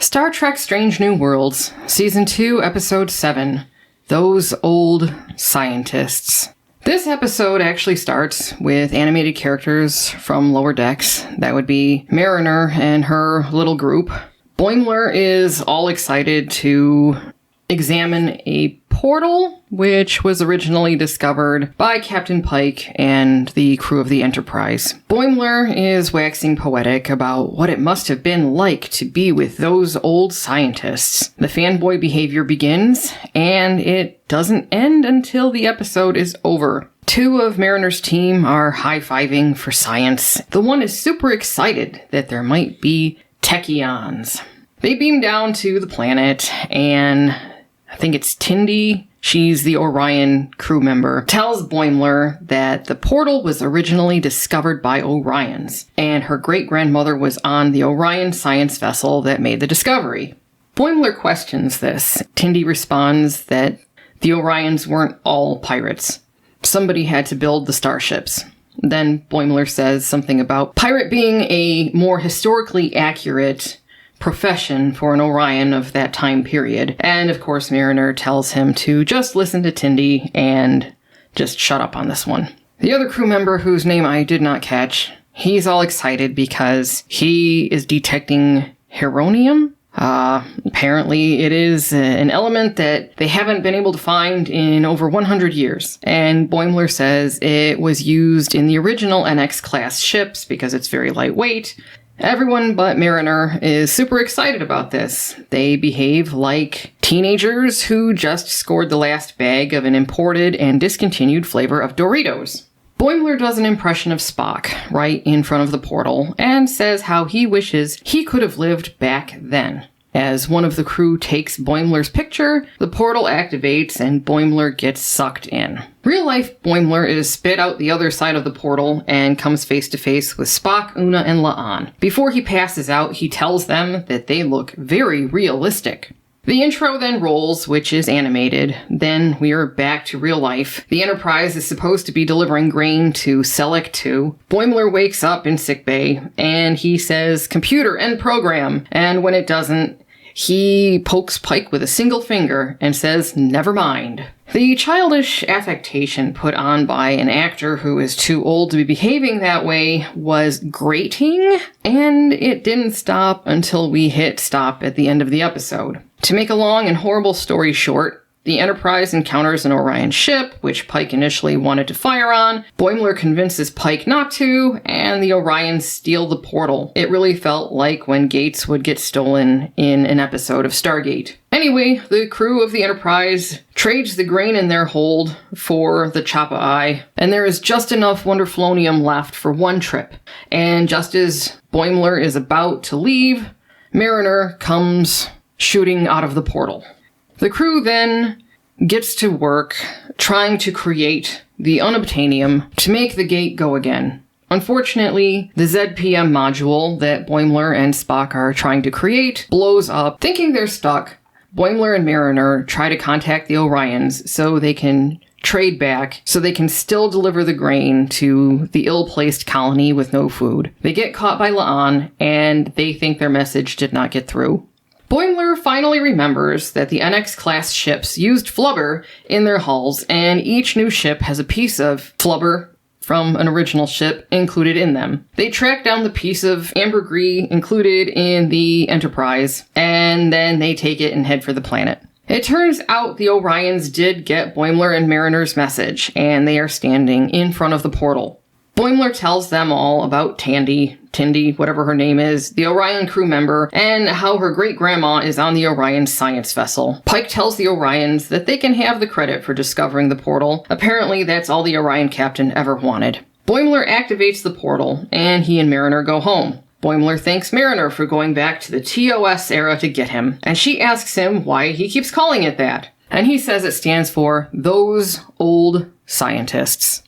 Star Trek Strange New Worlds, Season 2, Episode 7, Those Old Scientists. This episode actually starts with animated characters from Lower Decks. That would be Mariner and her little group. Boimler is all excited to examine a portal, which was originally discovered by Captain Pike and the crew of the Enterprise. Boimler is waxing poetic about what it must have been like to be with those old scientists. The fanboy behavior begins, and it doesn't end until the episode is over. Two of Mariner's team are high-fiving for science. The one is super excited that there might be Techions. They beam down to the planet, and I think it's Tindy, she's the Orion crew member, tells Boimler that the portal was originally discovered by Orions, and her great-grandmother was on the Orion science vessel that made the discovery. Boimler questions this. Tindy responds that the Orions weren't all pirates. Somebody had to build the starships. Then Boimler says something about pirate being a more historically accurate profession for an Orion of that time period. And of course, Mariner tells him to just listen to Tindy and just shut up on this one. The other crew member, whose name I did not catch, he's all excited because he is detecting heronium. Apparently it is an element that they haven't been able to find in over 100 years. And Boimler says it was used in the original NX class ships because it's very lightweight. Everyone but Mariner is super excited about this. They behave like teenagers who just scored the last bag of an imported and discontinued flavor of Doritos. Boimler does an impression of Spock right in front of the portal and says how he wishes he could have lived back then. As one of the crew takes Boimler's picture, the portal activates and Boimler gets sucked in. Real-life Boimler is spit out the other side of the portal and comes face-to-face with Spock, Una, and La'an. Before he passes out, he tells them that they look very realistic. The intro then rolls, which is animated. Then we are back to real life. The Enterprise is supposed to be delivering grain to Select 2. Boimler wakes up in sickbay, and he says, "Computer, end program." And when it doesn't, he pokes Pike with a single finger and says, "Never mind." The childish affectation put on by an actor who is too old to be behaving that way was grating, and it didn't stop until we hit stop at the end of the episode. To make a long and horrible story short, the Enterprise encounters an Orion ship, which Pike initially wanted to fire on. Boimler convinces Pike not to, and the Orions steal the portal. It really felt like when Gates would get stolen in an episode of Stargate. Anyway, the crew of the Enterprise trades the grain in their hold for the Choppa-Eye, and there is just enough Wonderflonium left for one trip. And just as Boimler is about to leave, Mariner comes shooting out of the portal. The crew then gets to work trying to create the unobtainium to make the gate go again. Unfortunately, the ZPM module that Boimler and Spock are trying to create blows up. Thinking they're stuck, Boimler and Mariner try to contact the Orions so they can trade back, so they can still deliver the grain to the ill-placed colony with no food. They get caught by La'an, and they think their message did not get through. Boimler finally remembers that the NX-class ships used flubber in their hulls, and each new ship has a piece of flubber from an original ship included in them. They track down the piece of ambergris included in the Enterprise, and then they take it and head for the planet. It turns out the Orions did get Boimler and Mariner's message, and they are standing in front of the portal. Boimler tells them all about Tindy, whatever her name is, the Orion crew member, and how her great-grandma is on the Orion science vessel. Pike tells the Orions that they can have the credit for discovering the portal. Apparently, that's all the Orion captain ever wanted. Boimler activates the portal, and he and Mariner go home. Boimler thanks Mariner for going back to the TOS era to get him, and she asks him why he keeps calling it that. And he says it stands for Those Old Scientists.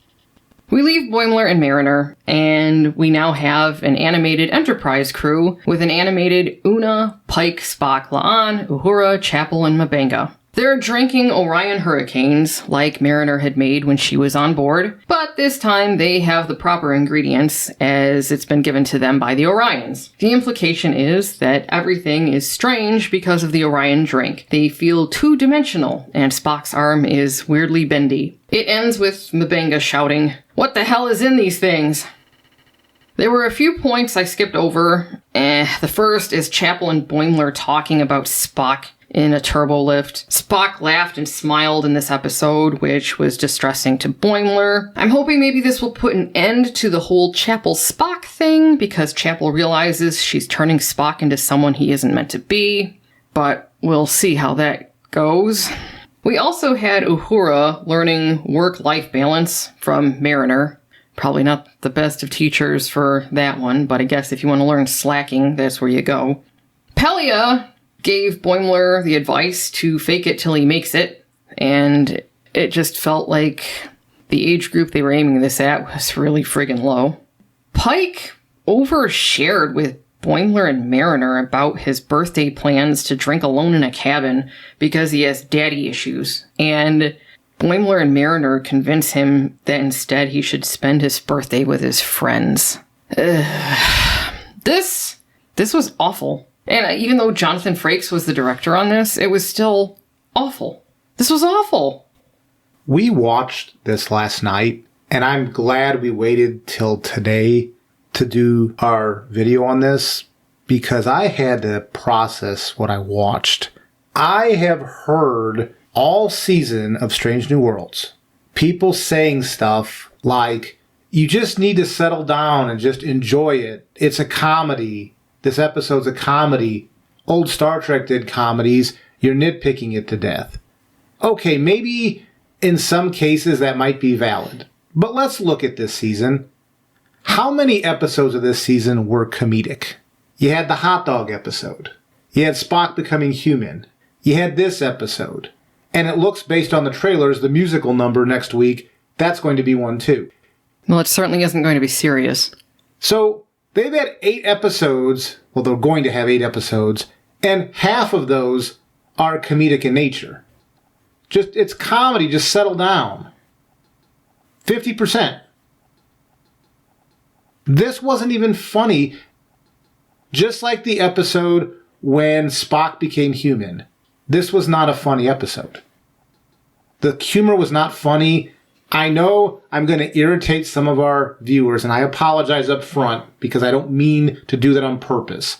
We leave Boimler and Mariner, and we now have an animated Enterprise crew with an animated Una, Pike, Spock, La'an, Uhura, Chapel, and M'Benga. They're drinking Orion Hurricanes, like Mariner had made when she was on board, but this time they have the proper ingredients as it's been given to them by the Orions. The implication is that everything is strange because of the Orion drink. They feel two-dimensional, and Spock's arm is weirdly bendy. It ends with M'Benga shouting, "What the hell is in these things?" There were a few points I skipped over. The first is Chapel and Boimler talking about Spock in a turbo lift. Spock laughed and smiled in this episode, which was distressing to Boimler. I'm hoping maybe this will put an end to the whole Chapel-Spock thing, because Chapel realizes she's turning Spock into someone he isn't meant to be, but we'll see how that goes. We also had Uhura learning work-life balance from Mariner. Probably not the best of teachers for that one, but I guess if you want to learn slacking, that's where you go. Pelia gave Boimler the advice to fake it till he makes it, and it just felt like the age group they were aiming this at was really friggin' low. Pike overshared with Boimler and Mariner about his birthday plans to drink alone in a cabin because he has daddy issues, and Boimler and Mariner convince him that instead he should spend his birthday with his friends. This was awful. And even though Jonathan Frakes was the director on this, it was still awful. This was awful. We watched this last night, and I'm glad we waited till today to do our video on this, because I had to process what I watched. I have heard all season of Strange New Worlds people saying stuff like, you just need to settle down and just enjoy it. It's a comedy. This episode's a comedy. Old Star Trek did comedies. You're nitpicking it to death. Okay, maybe in some cases that might be valid. But let's look at this season. How many episodes of this season were comedic? You had the hot dog episode. You had Spock becoming human. You had this episode. And it looks, based on the trailers, the musical number next week, that's going to be one too. Well, it certainly isn't going to be serious. So they've had 8 episodes. Well, they're going to have 8 episodes. And half of those are comedic in nature. It's comedy. Just settle down. 50%. This wasn't even funny. Just like the episode when Spock became human. This was not a funny episode. The humor was not funny. I know I'm going to irritate some of our viewers, and I apologize up front because I don't mean to do that on purpose.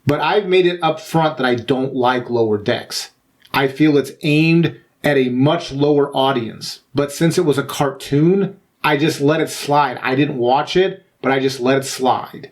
But I've made it up front that I don't like Lower Decks. I feel it's aimed at a much lower audience. But since it was a cartoon, I just let it slide. I didn't watch it, but I just let it slide.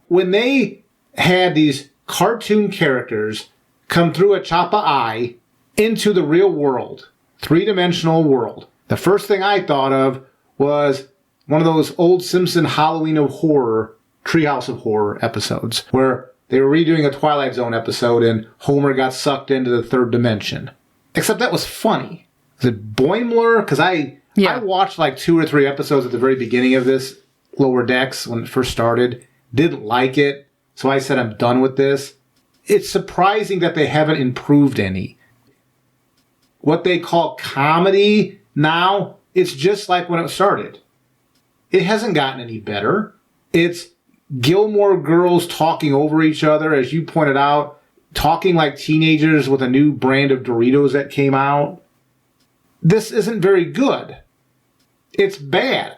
When they had these cartoon characters come through a Chapa Eye into the real world, 3-dimensional world, the first thing I thought of was one of those old Simpson Halloween of Horror, Treehouse of Horror episodes, where they were redoing a Twilight Zone episode and Homer got sucked into the 3rd dimension. Except that was funny. Was it Boimler? Because I watched like 2 or 3 episodes at the very beginning of this Lower Decks when it first started. Didn't like it, so I said I'm done with this. It's surprising that they haven't improved any. What they call comedy now, it's just like when it started. It hasn't gotten any better. It's Gilmore Girls talking over each other, as you pointed out, talking like teenagers with a new brand of Doritos that came out. This isn't very good. It's bad.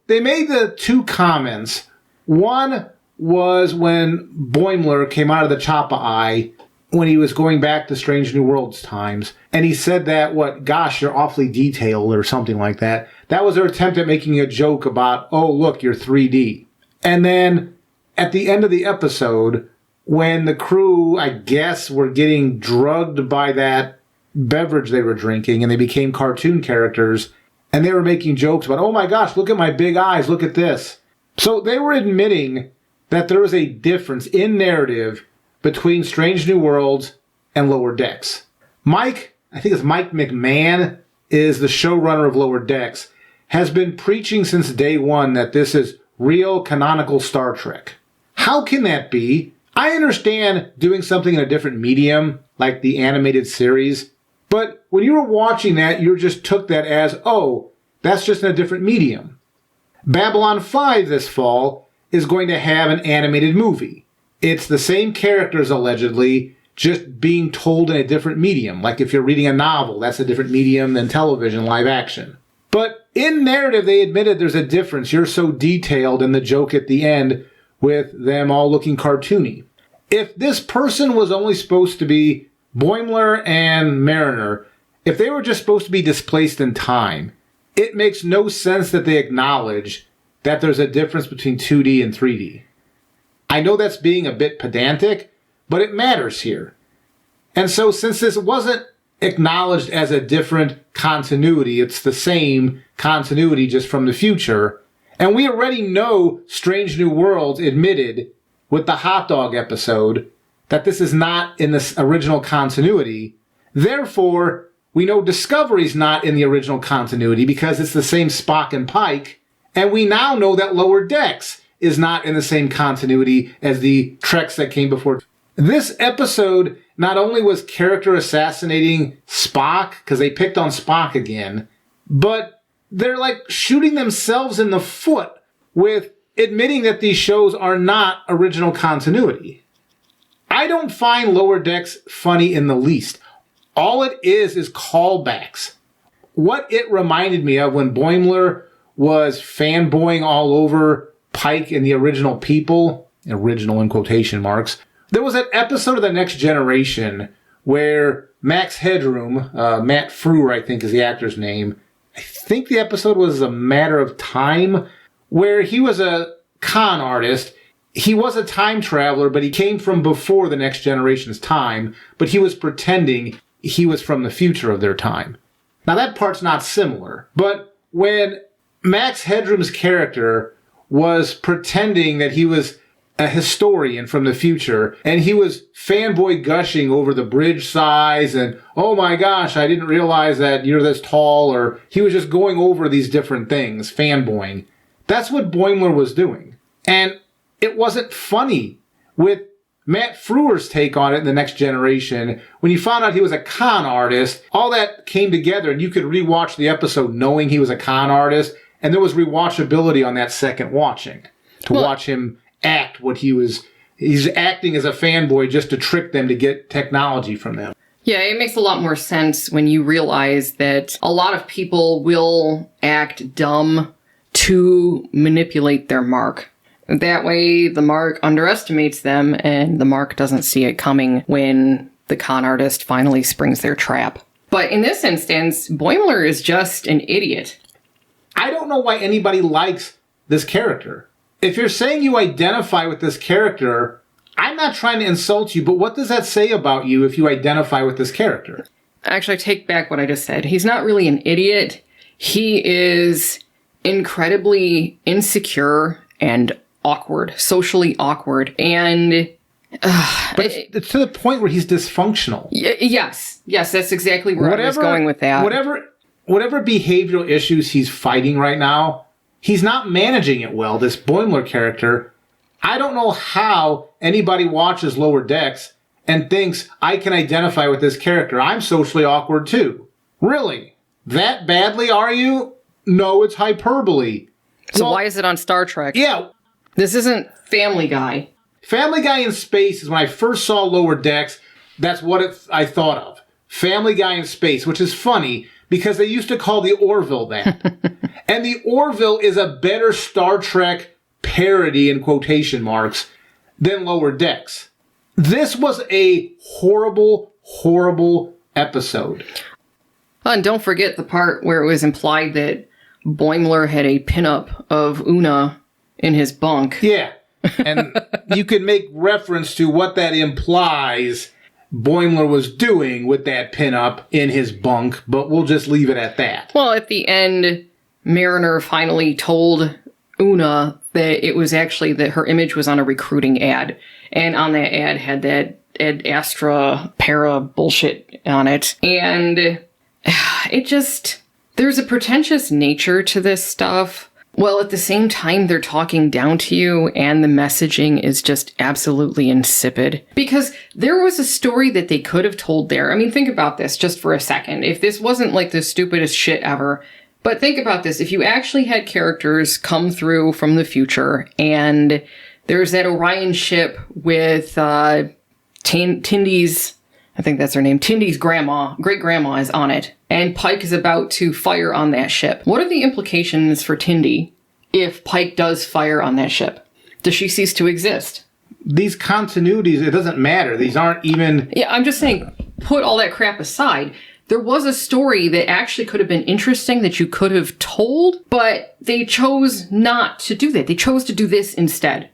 They made the 2 comments. One was when Boimler came out of the Chapa Eye when he was going back to Strange New Worlds times. And he said that, gosh, you're awfully detailed or something like that. That was their attempt at making a joke about, oh, look, you're 3D. And then at the end of the episode, when the crew, I guess, were getting drugged by that beverage they were drinking and they became cartoon characters and they were making jokes about, oh my gosh, look at my big eyes, look at this. So they were admitting that there was a difference in narrative between Strange New Worlds and Lower Decks. Mike McMahon is the showrunner of Lower Decks, has been preaching since day one that this is real canonical Star Trek. How can that be? I understand doing something in a different medium, like the animated series, but when you were watching that, you just took that as, oh, that's just in a different medium. Babylon 5 this fall is going to have an animated movie. It's the same characters, allegedly, just being told in a different medium. Like if you're reading a novel, that's a different medium than television live action. But in narrative, they admitted there's a difference. You're so detailed in the joke at the end with them all looking cartoony. If this person was only supposed to be Boimler and Mariner, if they were just supposed to be displaced in time, it makes no sense that they acknowledge that there's a difference between 2D and 3D. I know that's being a bit pedantic, but it matters here. And so since this wasn't acknowledged as a different continuity, it's the same continuity just from the future, and we already know Strange New Worlds admitted with the hot dog episode that this is not in this original continuity. Therefore, we know Discovery's not in the original continuity because it's the same Spock and Pike, and we now know that Lower Decks is not in the same continuity as the Treks that came before. This episode not only was character assassinating Spock, because they picked on Spock again, but they're like shooting themselves in the foot with admitting that these shows are not original continuity. I don't find Lower Decks funny in the least. All it is callbacks. What it reminded me of when Boimler was fanboying all over Pike and the original people, original in quotation marks, there was an episode of The Next Generation where Max Headroom, Matt Frewer I think is the actor's name, I think the episode was A Matter of Time, where he was a con artist. He was a time traveler, but he came from before the Next Generation's time, but he was pretending he was from the future of their time. Now that part's not similar, but when Max Headroom's character was pretending that he was a historian from the future, and he was fanboy gushing over the bridge size and, oh my gosh, I didn't realize that you're this tall, or he was just going over these different things, fanboying. That's what Boimler was doing. And it wasn't funny. With Matt Frewer's take on it in The Next Generation, when you found out he was a con artist, all that came together and you could rewatch the episode knowing he was a con artist, and there was rewatchability on that second watching to watch him act what he's acting as a fanboy just to trick them to get technology from them. Yeah, it makes a lot more sense when you realize that a lot of people will act dumb to manipulate their mark. That way, the mark underestimates them, and the mark doesn't see it coming when the con artist finally springs their trap. But in this instance, Boimler is just an idiot. I don't know why anybody likes this character. If you're saying you identify with this character, I'm not trying to insult you, but what does that say about you if you identify with this character? Actually, I take back what I just said. He's not really an idiot. He is incredibly insecure and awkward, socially awkward, and but it's to the point where he's dysfunctional. Yes, that's exactly where I was going with that. Whatever behavioral issues he's fighting right now, he's not managing it well, this Boimler character. I don't know how anybody watches Lower Decks and thinks, I can identify with this character. I'm socially awkward too. Really? That badly, are you? No, it's hyperbole. So why is it on Star Trek? Yeah. This isn't Family Guy. Family Guy in space is when I first saw Lower Decks, that's what I thought of. Family Guy in space, which is funny because they used to call the Orville that. And the Orville is a better Star Trek parody in quotation marks than Lower Decks. This was a horrible, horrible episode. Oh, and don't forget the part where it was implied that Boimler had a pinup of Una in his bunk. Yeah. And you could make reference to what that implies Boimler was doing with that pinup in his bunk, but we'll just leave it at that. Well, at the end, Mariner finally told Una that it was actually that her image was on a recruiting ad, and on that ad had that Ad Astra para bullshit on it. And it just, there's a pretentious nature to this stuff Well, at the same time, they're talking down to you, and the messaging is just absolutely insipid. Because there was a story that they could have told there. I mean, think about this just for a second. If this wasn't like the stupidest shit ever, but think about this. If you actually had characters come through from the future, and there's that Orion ship with Tindy's, I think that's her name, Tindy's great-grandma is on it, and Pike is about to fire on that ship. What are the implications for Tindy if Pike does fire on that ship? Does she cease to exist? These continuities, it doesn't matter. These aren't even... Yeah, I'm just saying, put all that crap aside. There was a story that actually could have been interesting that you could have told, but they chose not to do that. They chose to do this instead.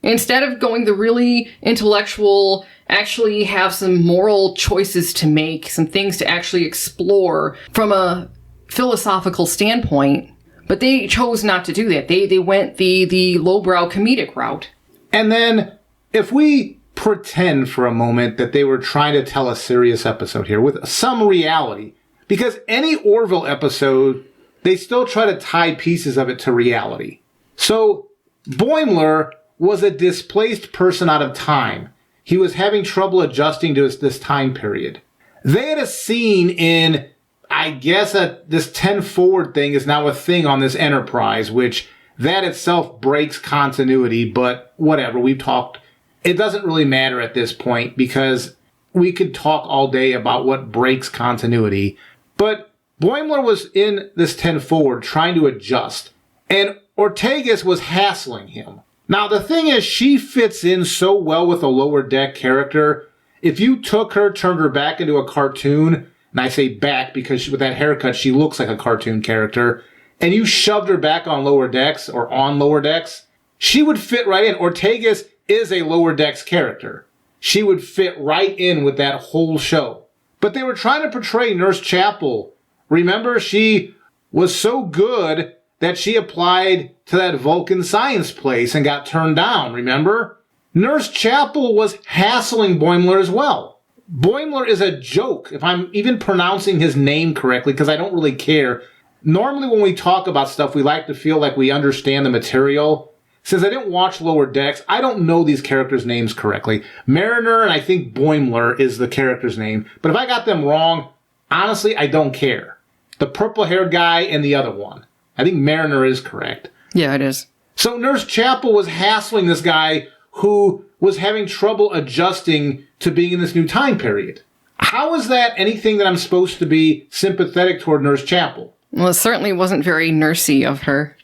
Instead of going the really intellectual, actually have some moral choices to make, some things to actually explore from a philosophical standpoint, but they chose not to do that. They went the lowbrow comedic route. And then, if we pretend for a moment that they were trying to tell a serious episode here with some reality, because any Orville episode, they still try to tie pieces of it to reality. So, Boimler was a displaced person out of time. He was having trouble adjusting to this time period. They had a scene in, I guess, this 10 forward thing is now a thing on this Enterprise, which that itself breaks continuity, but whatever, we've talked. It doesn't really matter at this point because we could talk all day about what breaks continuity. But Boimler was in this 10 forward trying to adjust, and Ortegas was hassling him. Now, the thing is, she fits in so well with a Lower Deck character. If you took her, turned her back into a cartoon, and I say back because with that haircut, she looks like a cartoon character, and you shoved her back on Lower Decks, or on Lower Decks, she would fit right in. Ortegas is a Lower Decks character. She would fit right in with that whole show. But they were trying to portray Nurse Chapel. Remember, she was so good that she applied to that Vulcan science place and got turned down, remember? Nurse Chapel was hassling Boimler as well. Boimler is a joke, if I'm even pronouncing his name correctly, because I don't really care. Normally when we talk about stuff, we like to feel like we understand the material. Since I didn't watch Lower Decks, I don't know these characters' names correctly. Mariner and I think Boimler is the character's name. But if I got them wrong, honestly, I don't care. The purple-haired guy and the other one. I think Mariner is correct. Yeah, it is. So Nurse Chapel was hassling this guy who was having trouble adjusting to being in this new time period. How is that anything that I'm supposed to be sympathetic toward Nurse Chapel? Well, it certainly wasn't very nursey of her.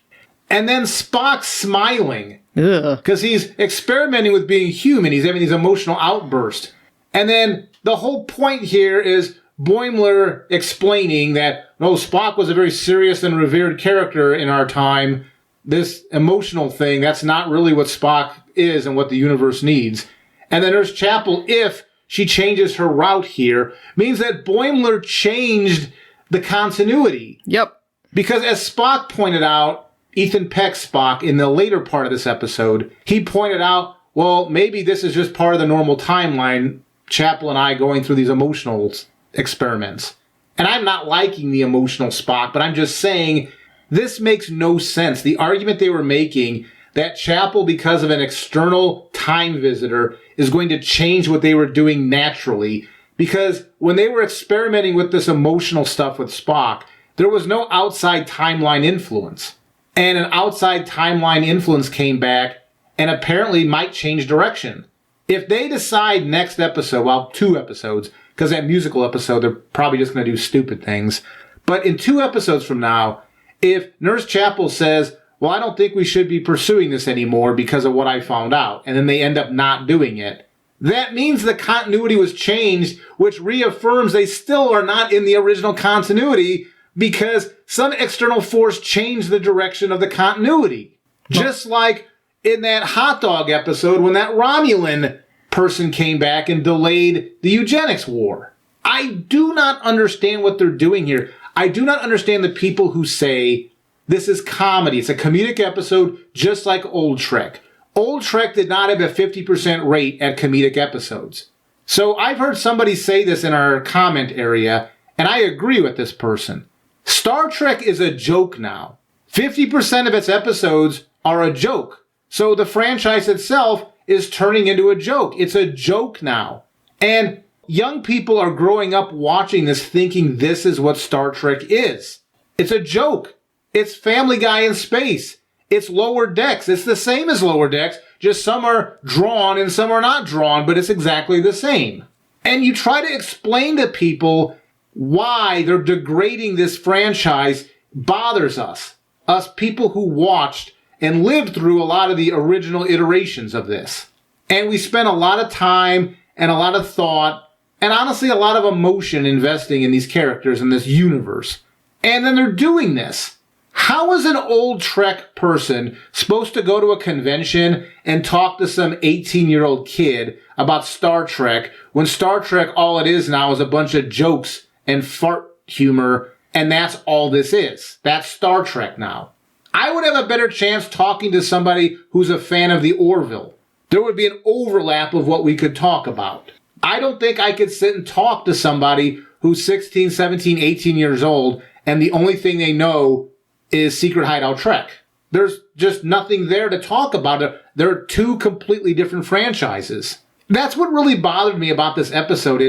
And then Spock smiling. Ugh. Because he's experimenting with being human. He's having these emotional outbursts. And then the whole point here is Boimler explaining that, no, Spock was a very serious and revered character in our time. This emotional thing, that's not really what Spock is and what the universe needs. And then Nurse Chapel, if she changes her route here, means that Boimler changed the continuity. Yep. Because as Spock pointed out, Ethan Peck's Spock, in the later part of this episode, he pointed out, well, maybe this is just part of the normal timeline, Chapel and I going through these emotional experiments. And I'm not liking the emotional Spock, but I'm just saying this makes no sense. The argument they were making that Chapel, because of an external time visitor, is going to change what they were doing naturally. Because when they were experimenting with this emotional stuff with Spock, there was no outside timeline influence. And an outside timeline influence came back and apparently might change direction. If they decide next episode, well, 2 episodes, because that musical episode, they're probably just going to do stupid things. But in 2 episodes from now, if Nurse Chapel says, well, I don't think we should be pursuing this anymore because of what I found out, and then they end up not doing it, that means the continuity was changed, which reaffirms they still are not in the original continuity because some external force changed the direction of the continuity. Just like in that hot dog episode when that Romulan person came back and delayed the eugenics war. I do not understand what they're doing here. I do not understand the people who say this is comedy. It's a comedic episode just like Old Trek. Old Trek did not have a 50% rate at comedic episodes. So I've heard somebody say this in our comment area, and I agree with this person. Star Trek is a joke now. 50% of its episodes are a joke. So the franchise itself is turning into a joke. It's a joke now. And young people are growing up watching this thinking this is what Star Trek is. It's a joke. It's Family Guy in space. It's Lower Decks. It's the same as Lower Decks, just some are drawn and some are not drawn, but it's exactly the same. And you try to explain to people why they're degrading this franchise bothers us. Us people who watched and lived through a lot of the original iterations of this. And we spent a lot of time and a lot of thought and honestly a lot of emotion investing in these characters in this universe. And then they're doing this. How is an old Trek person supposed to go to a convention and talk to some 18-year-old kid about Star Trek when Star Trek, all it is now is a bunch of jokes and fart humor, and that's all this is? That's Star Trek now. I would have a better chance talking to somebody who's a fan of the Orville. There would be an overlap of what we could talk about. I don't think I could sit and talk to somebody who's 16, 17, 18 years old, and the only thing they know is Secret Hideout Trek. There's just nothing there to talk about. They're two completely different franchises. That's what really bothered me about this episode.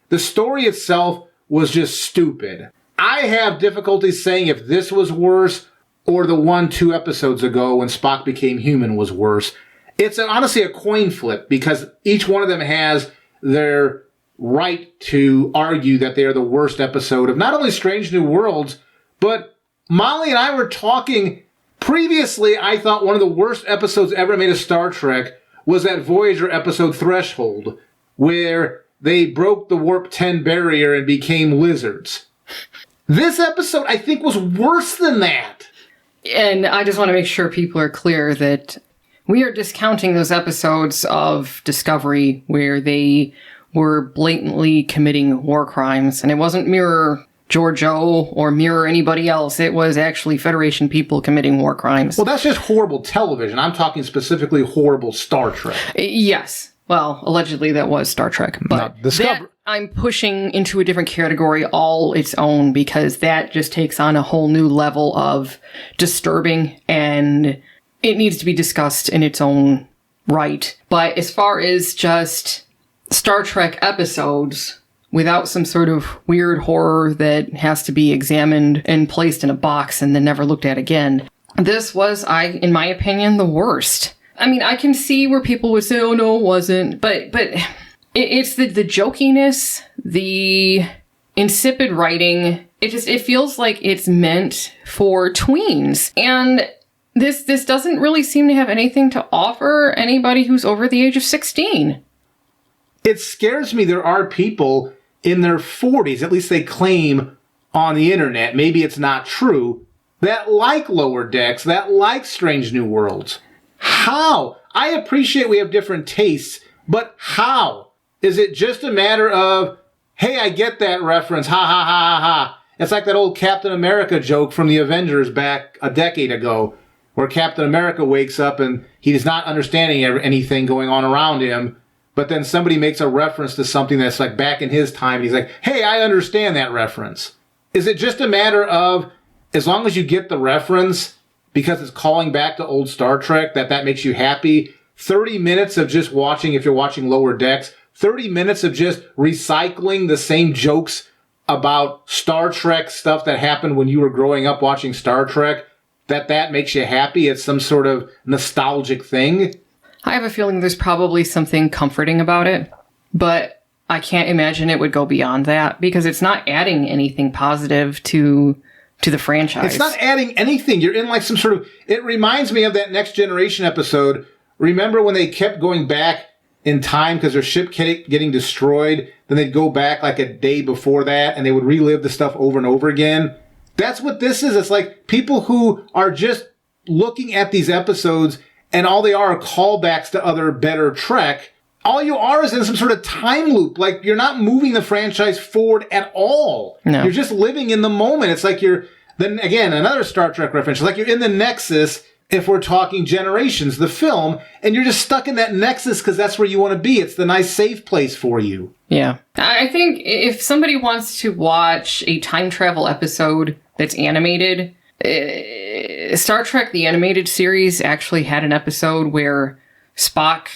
The story itself was just stupid. I have difficulty saying if this was worse or the 1-2 episodes ago when Spock became human was worse. It's honestly a coin flip because each one of them has their right to argue that they are the worst episode of not only Strange New Worlds, but Molly and I were talking previously. I thought one of the worst episodes ever made of Star Trek was that Voyager episode Threshold, where they broke the Warp 10 barrier and became lizards. This episode, I think, was worse than that. And I just want to make sure people are clear that we are discounting those episodes of Discovery where they were blatantly committing war crimes. And it wasn't Mirror Giorgio or Mirror anybody else. It was actually Federation people committing war crimes. Well, that's just horrible television. I'm talking specifically horrible Star Trek. Yes. Well, allegedly that was Star Trek. But that I'm pushing into a different category all its own because that just takes on a whole new level of disturbing and it needs to be discussed in its own right. But as far as just Star Trek episodes without some sort of weird horror that has to be examined and placed in a box and then never looked at again, this was, in my opinion, the worst. I mean, I can see where people would say, oh, no, it wasn't. But it's the jokiness, the insipid writing. It feels like it's meant for tweens. And this doesn't really seem to have anything to offer anybody who's over the age of 16. It scares me there are people in their 40s, at least they claim on the internet, maybe it's not true, that like Lower Decks, that like Strange New Worlds. How? I appreciate we have different tastes, but how? Is it just a matter of, hey, I get that reference, ha ha ha ha ha. It's like that old Captain America joke from the Avengers back a decade ago, where Captain America wakes up and he's not understanding anything going on around him, but then somebody makes a reference to something that's like back in his time, and he's like, hey, I understand that reference. Is it just a matter of, as long as you get the reference, because it's calling back to old Star Trek, that makes you happy? 30 minutes of just watching, if you're watching Lower Decks, 30 minutes of just recycling the same jokes about Star Trek stuff that happened when you were growing up watching Star Trek, that makes you happy? It's some sort of nostalgic thing? I have a feeling there's probably something comforting about it, but I can't imagine it would go beyond that because it's not adding anything positive to the franchise. It's not adding anything. You're in like some sort of... It reminds me of that Next Generation episode. Remember when they kept going back in time because their ship kept getting destroyed? Then they'd go back like a day before that and they would relive the stuff over and over again. That's what this is. It's like people who are just looking at these episodes and all they are callbacks to other better Trek. All you are is in some sort of time loop. Like, you're not moving the franchise forward at all. No. You're just living in the moment. It's like then again, another Star Trek reference. It's like you're in the Nexus, if we're talking Generations, the film, and you're just stuck in that Nexus because that's where you want to be. It's the nice, safe place for you. Yeah. I think if somebody wants to watch a time travel episode that's animated, Star Trek, the animated series, actually had an episode where Spock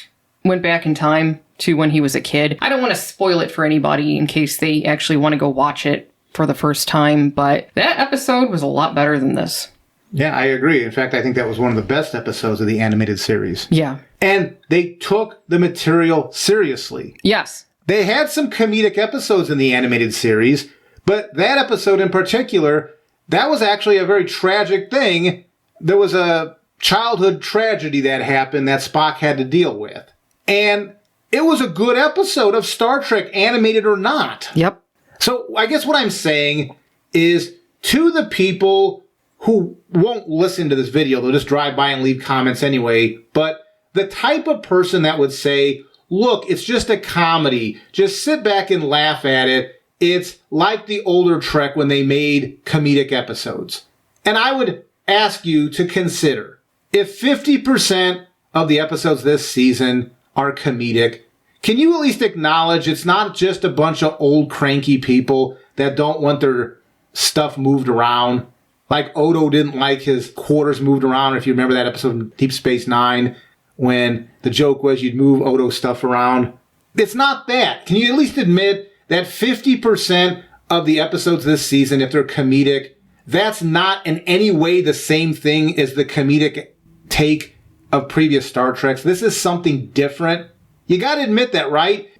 went back in time to when he was a kid. I don't want to spoil it for anybody in case they actually want to go watch it for the first time, but that episode was a lot better than this. Yeah, I agree. In fact, I think that was one of the best episodes of the animated series. Yeah. And they took the material seriously. Yes. They had some comedic episodes in the animated series, but that episode in particular, that was actually a very tragic thing. There was a childhood tragedy that happened that Spock had to deal with. And it was a good episode of Star Trek, animated or not. Yep. So I guess what I'm saying is, to the people who won't listen to this video, they'll just drive by and leave comments anyway, but the type of person that would say, look, it's just a comedy, just sit back and laugh at it, it's like the older Trek when they made comedic episodes. And I would ask you to consider, if 50% of the episodes this season are comedic, can you at least acknowledge it's not just a bunch of old cranky people that don't want their stuff moved around? Like Odo didn't like his quarters moved around, if you remember that episode of Deep Space Nine, when the joke was you'd move Odo's stuff around. It's not that. Can you at least admit that 50% of the episodes this season, if they're comedic, that's not in any way the same thing as the comedic take of previous Star Treks? This is something different. You gotta admit that, right?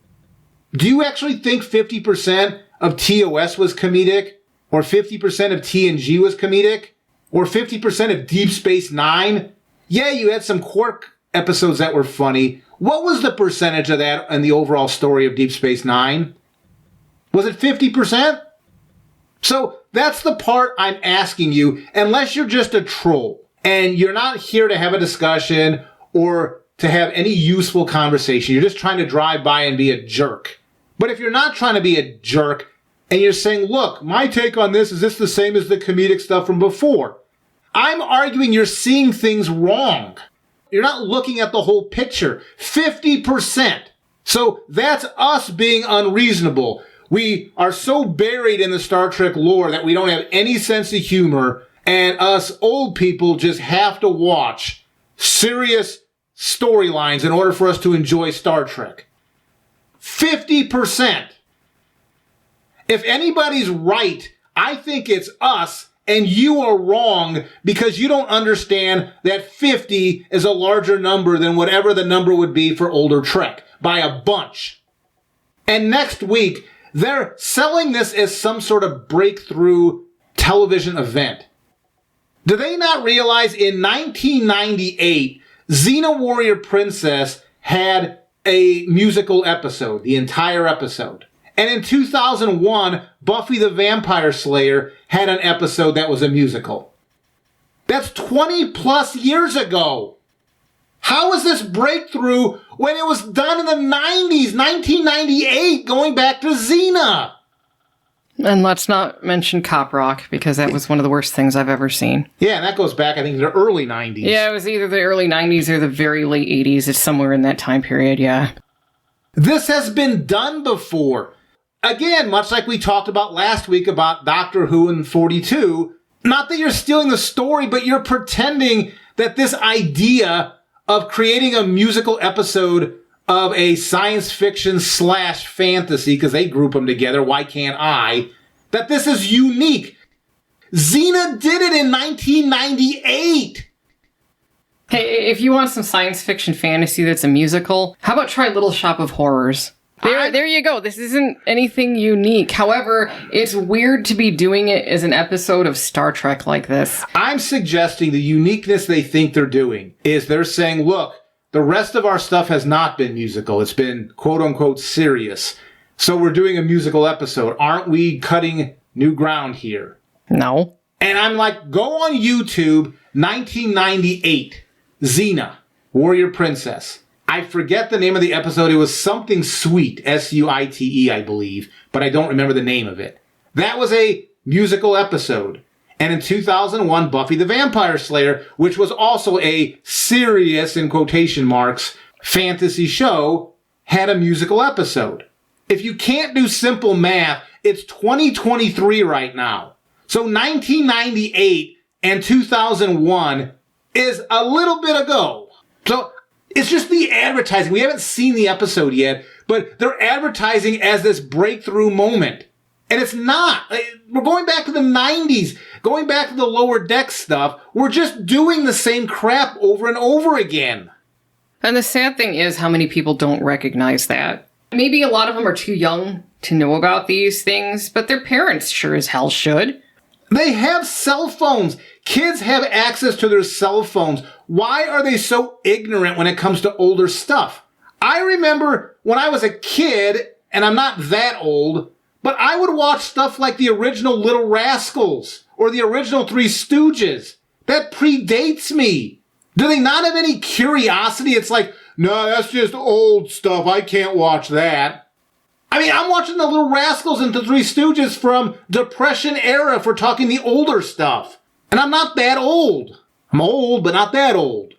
Do you actually think 50% of TOS was comedic? Or 50% of TNG was comedic? Or 50% of Deep Space Nine? Yeah, you had some Quark episodes that were funny. What was the percentage of that in the overall story of Deep Space Nine? Was it 50%? So that's the part I'm asking you, unless you're just a troll and you're not here to have a discussion or to have any useful conversation. You're just trying to drive by and be a jerk. But if you're not trying to be a jerk and you're saying, look, my take on this, is this the same as the comedic stuff from before? I'm arguing you're seeing things wrong. You're not looking at the whole picture. 50%. So that's us being unreasonable. We are so buried in the Star Trek lore that we don't have any sense of humor, and us old people just have to watch serious storylines in order for us to enjoy Star Trek. 50%. If anybody's right, I think it's us, and you are wrong because you don't understand that 50 is a larger number than whatever the number would be for older Trek, by a bunch. And next week, they're selling this as some sort of breakthrough television event. Do they not realize in 1998, Xena Warrior Princess had a musical episode, the entire episode. And in 2001, Buffy the Vampire Slayer had an episode that was a musical. That's 20 plus years ago. How is this breakthrough when it was done in the 90s, 1998, going back to Xena? And let's not mention Cop Rock, because that was one of the worst things I've ever seen. Yeah, and that goes back, I think, to the early 90s. Yeah, it was either the early 90s or the very late 80s. It's somewhere in that time period, yeah. This has been done before. Again, much like we talked about last week about Doctor Who in 42, not that you're stealing the story, but you're pretending that this idea of creating a musical episode of a science fiction / fantasy, because they group them together, why can't I, that this is unique. Xena did it in 1998. Hey, if you want some science fiction fantasy that's a musical, how about try Little Shop of Horrors? There you go. This isn't anything unique. However, it's weird to be doing it as an episode of Star Trek like this. I'm suggesting the uniqueness they think they're doing is they're saying, look, the rest of our stuff has not been musical. It's been quote-unquote serious. So we're doing a musical episode. Aren't we cutting new ground here? No. And I'm like, go on YouTube, 1998, Xena, Warrior Princess. I forget the name of the episode. It was something sweet, S-U-I-T-E, I believe, but I don't remember the name of it. That was a musical episode. And in 2001, Buffy the Vampire Slayer, which was also a serious, in quotation marks, fantasy show, had a musical episode. If you can't do simple math, it's 2023 right now. So 1998 and 2001 is a little bit ago. So it's just the advertising. We haven't seen the episode yet, but they're advertising as this breakthrough moment. And it's not. We're going back to the 90s, going back to the Lower Decks stuff. We're just doing the same crap over and over again. And the sad thing is how many people don't recognize that. Maybe a lot of them are too young to know about these things, but their parents sure as hell should. They have cell phones. Kids have access to their cell phones. Why are they so ignorant when it comes to older stuff? I remember when I was a kid, and I'm not that old, but I would watch stuff like the original Little Rascals or the original Three Stooges. That predates me. Do they not have any curiosity? It's like, no, that's just old stuff. I can't watch that. I mean, I'm watching the Little Rascals and the Three Stooges from Depression era if we're talking the older stuff. And I'm not that old. I'm old, but not that old.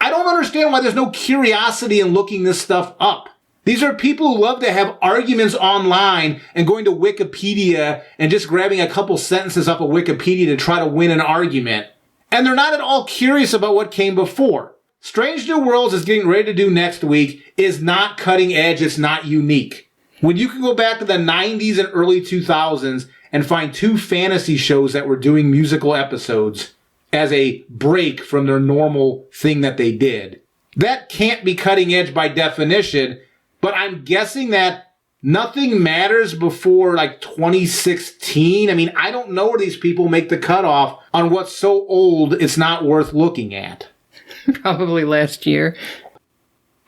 I don't understand why there's no curiosity in looking this stuff up. These are people who love to have arguments online and going to Wikipedia and just grabbing a couple sentences off of Wikipedia to try to win an argument. And they're not at all curious about what came before. Strange New Worlds is getting ready to do next week is not cutting edge. It's not unique. When you can go back to the 90s and early 2000s and find two fantasy shows that were doing musical episodes as a break from their normal thing that they did, that can't be cutting edge by definition. But I'm guessing that nothing matters before like 2016. I mean, I don't know where these people make the cutoff on what's so old it's not worth looking at. Probably last year.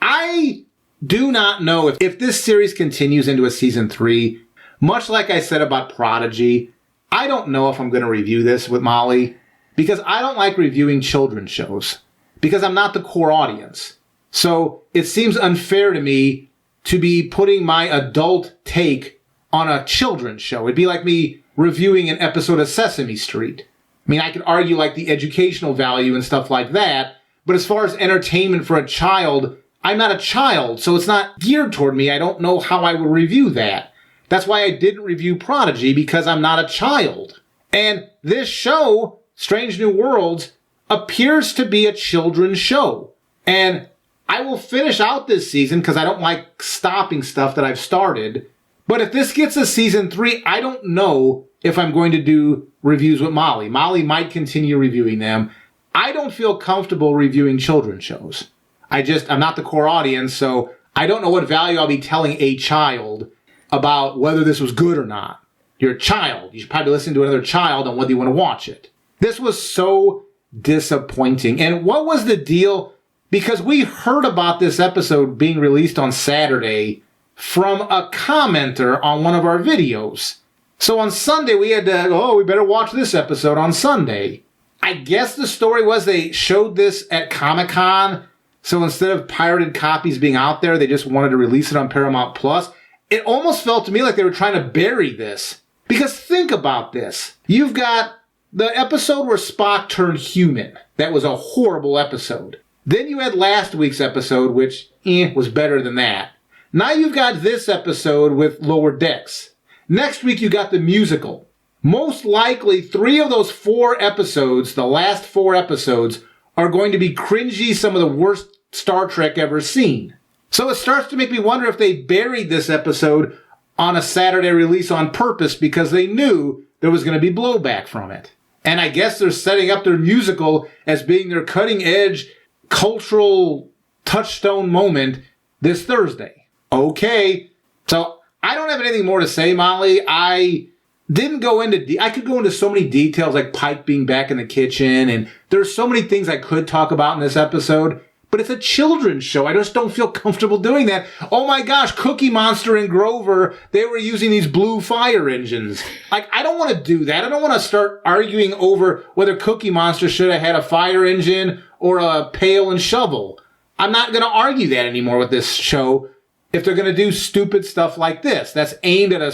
I do not know if this series continues into a season 3. Much like I said about Prodigy, I don't know if I'm going to review this with Molly because I don't like reviewing children's shows because I'm not the core audience. So it seems unfair to me to be putting my adult take on a children's show. It'd be like me reviewing an episode of Sesame Street. I mean, I could argue like the educational value and stuff like that, but as far as entertainment for a child, I'm not a child, so it's not geared toward me. I don't know how I would review that. That's why I didn't review Prodigy, because I'm not a child. And this show, Strange New Worlds, appears to be a children's show. And I will finish out this season because I don't like stopping stuff that I've started. But if this gets a season 3, I don't know if I'm going to do reviews with Molly. Molly might continue reviewing them. I don't feel comfortable reviewing children's shows. I'm not the core audience, so I don't know what value I'll be telling a child about whether this was good or not. You're a child. You should probably listen to another child on whether you want to watch it. This was so disappointing. And what was the deal? Because we heard about this episode being released on Saturday from a commenter on one of our videos. So on Sunday, we had to, we better watch this episode on Sunday. I guess the story was they showed this at Comic-Con. So instead of pirated copies being out there, they just wanted to release it on Paramount Plus. It almost felt to me like they were trying to bury this. Because think about this. You've got the episode where Spock turned human. That was a horrible episode. Then you had last week's episode, which was better than that. Now you've got this episode with Lower Decks. Next week you got the musical. Most likely 3 of those 4 episodes, the last 4 episodes, are going to be cringy, some of the worst Star Trek ever seen. So it starts to make me wonder if they buried this episode on a Saturday release on purpose because they knew there was going to be blowback from it. And I guess they're setting up their musical as being their cutting-edge cultural touchstone moment this Thursday. Okay. So I don't have anything more to say, Molly. I could go into so many details, like Pike being back in the kitchen, and there's so many things I could talk about in this episode, but it's a children's show. I just don't feel comfortable doing that. Oh my gosh, Cookie Monster and Grover, they were using these blue fire engines. Like, I don't want to do that. I don't want to start arguing over whether Cookie Monster should have had a fire engine or a pail and shovel. I'm not going to argue that anymore with this show if they're going to do stupid stuff like this. That is aimed at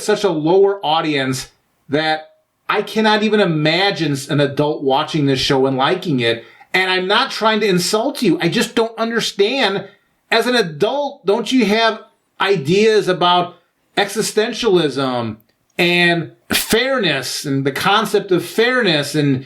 such a lower audience that I cannot even imagine an adult watching this show and liking it. And I'm not trying to insult you. I just don't understand. As an adult, don't you have ideas about existentialism and fairness and the concept of fairness and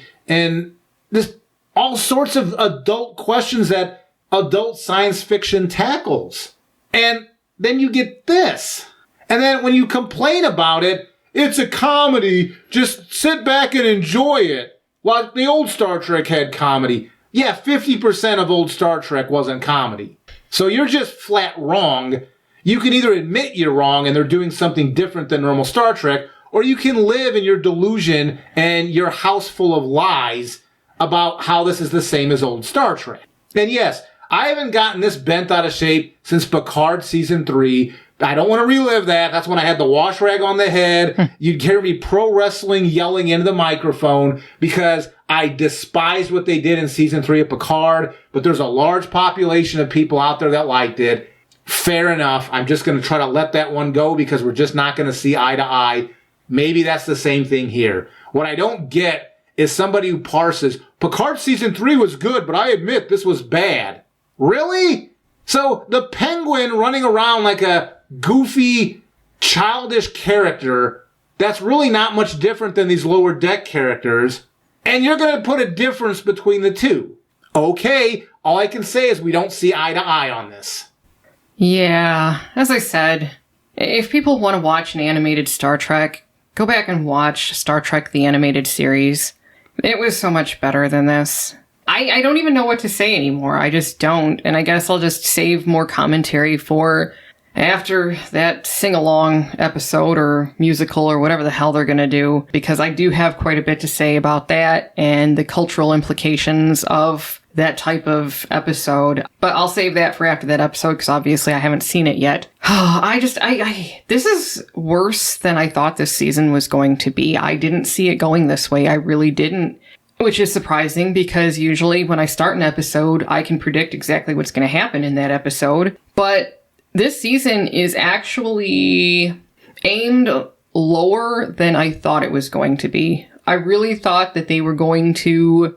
this all sorts of adult questions that adult science fiction tackles. And then you get this. And then when you complain about it, it's a comedy. Just sit back and enjoy it. Like the old Star Trek had comedy. Yeah, 50% of old Star Trek wasn't comedy. So you're just flat wrong. You can either admit you're wrong and they're doing something different than normal Star Trek, or you can live in your delusion and your house full of lies about how this is the same as old Star Trek. And yes, I haven't gotten this bent out of shape since Picard Season 3. I don't want to relive that. That's when I had the wash rag on the head. You'd hear me pro wrestling yelling into the microphone because I despised what they did in Season 3 of Picard, but there's a large population of people out there that liked it. Fair enough. I'm just going to try to let that one go because we're just not going to see eye to eye. Maybe that's the same thing here. What I don't get is somebody who parses, Picard Season 3 was good, but I admit this was bad. Really? So the Penguin running around like a goofy, childish character that's really not much different than these Lower Deck characters, and you're going to put a difference between the two. Okay, all I can say is we don't see eye to eye on this. Yeah, as I said, if people want to watch an animated Star Trek, go back and watch Star Trek the Animated Series. It was so much better than this. I don't even know what to say anymore. I just don't. And I guess I'll just save more commentary for after that sing-along episode or musical or whatever the hell they're going to do, because I do have quite a bit to say about that and the cultural implications of that type of episode. But I'll save that for after that episode because obviously I haven't seen it yet. This is worse than I thought this season was going to be. I didn't see it going this way. I really didn't. Which is surprising because usually when I start an episode, I can predict exactly what's going to happen in that episode. But this season is actually aimed lower than I thought it was going to be. I really thought that they were going to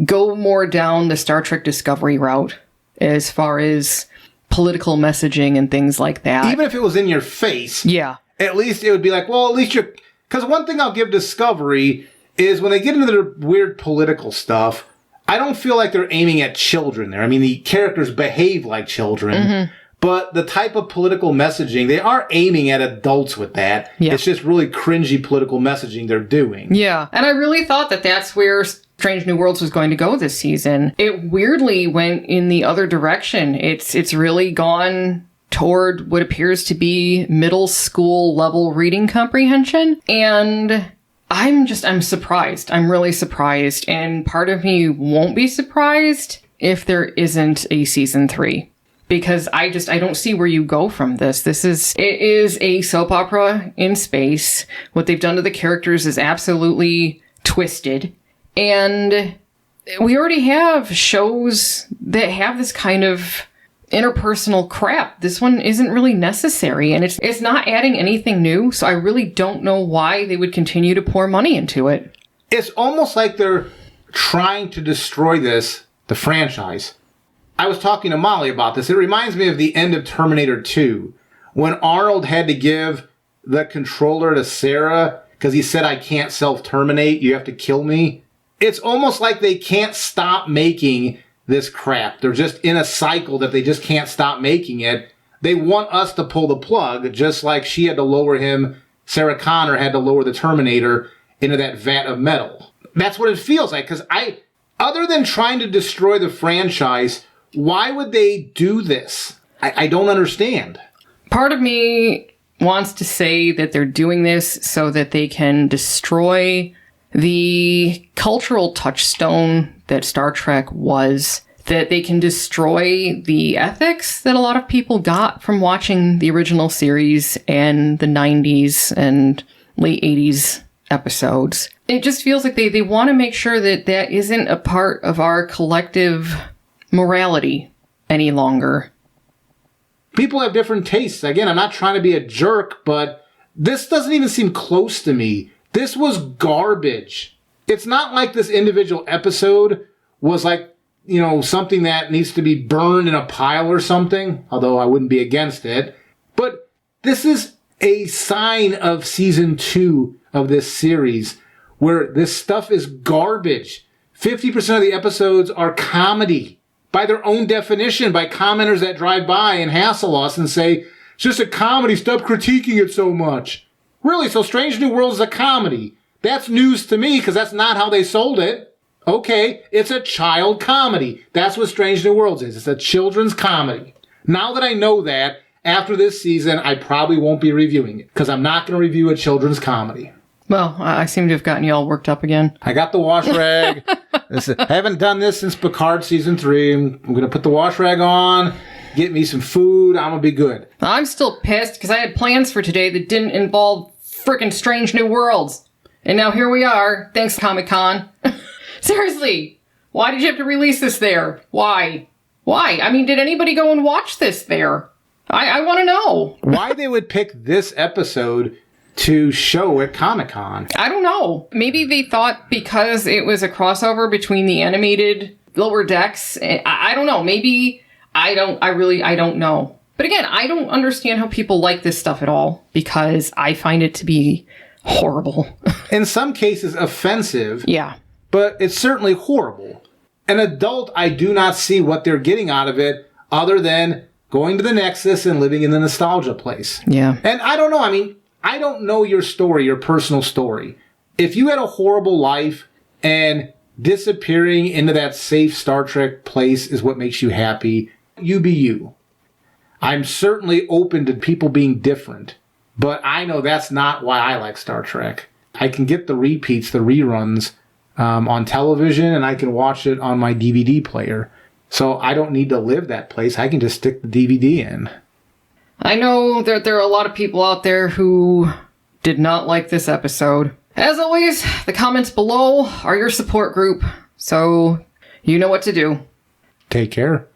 go more down the Star Trek Discovery route as far as political messaging and things like that. Even if it was in your face. Yeah. At least it would be like, well, at least you're... Because one thing I'll give Discovery is when they get into their weird political stuff, I don't feel like they're aiming at children there. I mean, the characters behave like children, but the type of political messaging, they are aiming at adults with that. Yeah. It's just really cringy political messaging they're doing. Yeah, and I really thought that that's where Strange New Worlds was going to go this season. It weirdly went in the other direction. It's really gone toward what appears to be middle school level reading comprehension, and I'm surprised. I'm really surprised. And part of me won't be surprised if there isn't a season 3. Because I don't see where you go from this. It is a soap opera in space. What they've done to the characters is absolutely twisted. And we already have shows that have this kind of interpersonal crap. This one isn't really necessary, and it's not adding anything new, so I really don't know why they would continue to pour money into it. It's almost like they're trying to destroy the franchise. I was talking to Molly about this. It reminds me of the end of Terminator 2, when Arnold had to give the controller to Sarah because he said, I can't self-terminate, you have to kill me. It's almost like they can't stop making this crap. They're just in a cycle that they just can't stop making it. They want us to pull the plug, just like she had to lower him, Sarah Connor had to lower the Terminator into that vat of metal. That's what it feels like, because other than trying to destroy the franchise, why would they do this? I don't understand. Part of me wants to say that they're doing this so that they can destroy the cultural touchstone that Star Trek was, that they can destroy the ethics that a lot of people got from watching the original series and the 90s and late 80s episodes. It just feels like they want to make sure that that isn't a part of our collective morality any longer. People have different tastes. Again, I'm not trying to be a jerk, but this doesn't even seem close to me. This was garbage. It's not like this individual episode was like, something that needs to be burned in a pile or something, although I wouldn't be against it. But this is a sign of season 2 of this series where this stuff is garbage. 50% of the episodes are comedy by their own definition, by commenters that drive by and hassle us and say, it's just a comedy, stop critiquing it so much. Really, so Strange New Worlds is a comedy. That's news to me because that's not how they sold it. Okay, it's a child comedy. That's what Strange New Worlds is. It's a children's comedy. Now that I know that, after this season, I probably won't be reviewing it because I'm not going to review a children's comedy. Well, I seem to have gotten you all worked up again. I got the wash rag. I haven't done this since Picard season 3. I'm going to put the wash rag on, get me some food. I'm going to be good. I'm still pissed because I had plans for today that didn't involve frickin' Strange New Worlds. And now here we are. Thanks, Comic-Con. Seriously, why did you have to release this there? Why? Why? I mean, did anybody go and watch this there? I want to know. Why they would pick this episode to show at Comic-Con? I don't know. Maybe they thought because it was a crossover between the animated Lower Decks. I don't know. Maybe I don't know. But again, I don't understand how people like this stuff at all because I find it to be horrible. In some cases, offensive. Yeah. But it's certainly horrible. An adult, I do not see what they're getting out of it other than going to the Nexus and living in the nostalgia place. Yeah. And I don't know. I mean, I don't know your story, your personal story. If you had a horrible life and disappearing into that safe Star Trek place is what makes you happy, you be you. I'm certainly open to people being different, but I know that's not why I like Star Trek. I can get the repeats, the reruns on television, and I can watch it on my DVD player. So I don't need to live that place. I can just stick the DVD in. I know that there are a lot of people out there who did not like this episode. As always, the comments below are your support group, so you know what to do. Take care.